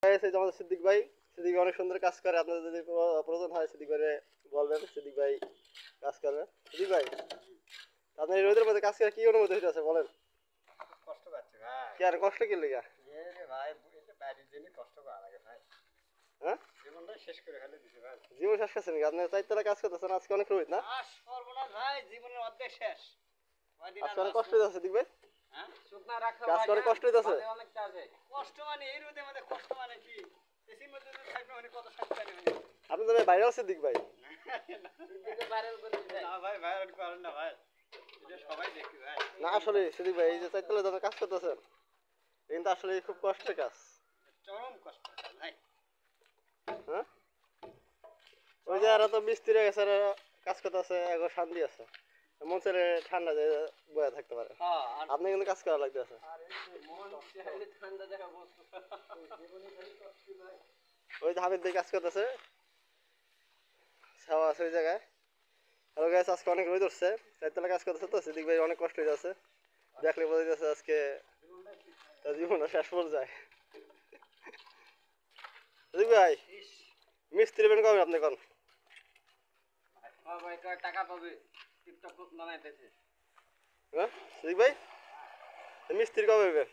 ভাই আছে আমাদের সিদ্দিক ভাই অনেক সুন্দর কাজ করে আপনাদের যদি প্রয়োজন হয় সিদ্দিক ভাই বলবেন সিদ্দিক ভাই কাজ করে সিদ্দিক ভাই আপনার এই রোদের মধ্যে কাজ করে কি অনুমতি হইতেছে বলেন কষ্ট পাচ্ছি ভাই কি আর কষ্ট কি লেগা রে ভাই এটা বাড়ির জন্য কষ্ট করা লাগে ভাই হ্যাঁ জীবনটা শেষ করে ফেলে দিছে ভাই জীবন শেষ করছেন নাকি আপনি চারতলা কাজ করতেছেন আজকে অনেক রোদ না সর্বনাশ ভাই জীবনের অর্ধেক শেষ আজকে অনেক কষ্ট হইতেছে সিদ্দিক ভাই হ্যাঁ শুকনা রাখা কাজ করে কষ্ট হইতেছে অনেকটা আছে কষ্ট মানে এই রোদের মধ্যে কষ্ট মানে কি এসির মধ্যে যদি থাকবে মানে কত শান্তি মানে আপনি তো ভাইরাল সিদ্দিক ভাই ভাইরাল করে দিই না ভাই ভাইরাল করেন না ভাই এটা সবাই দেখি ভাই না আসলে সিদ্দিক ভাই এই যে চারতলা যখন কাজ করতেছেন কিন্তু আসলে খুব কষ্টের কাজ চরম কষ্ট ভাই হ্যাঁ ওই যে আর তো মিস্ত্রি গেছে কাজ করতেছে এখন শান্তি আছে মন ছেড়ে ঠান্ডা দিয়ে বয়ে থাকতে পারে আপনি কিন্তু কাজ করা লাগতেছে ওই যে হাবিব ভাই কাজ করতেছে ছাওয়া আছে ওই জায়গায় হ্যালো গাইস আজকে অনেক রোদ উঠছে চারতলা কাজ করতেছে তো সিদ্দিক ভাই অনেক কষ্ট হয়ে যাচ্ছে দেখলে বোঝা যাচ্ছে আজকে তার জীবনটা শেষ পর্যায়ে সিদ্দিক ভাই মিস্ত্রি বেন কবে আপনি কোন ভাই টাকা পাবে টিকটক বানাইতেছে হ্যাঁ সিদ্দিক ভাই মিস্ত্রি কবে হইবেন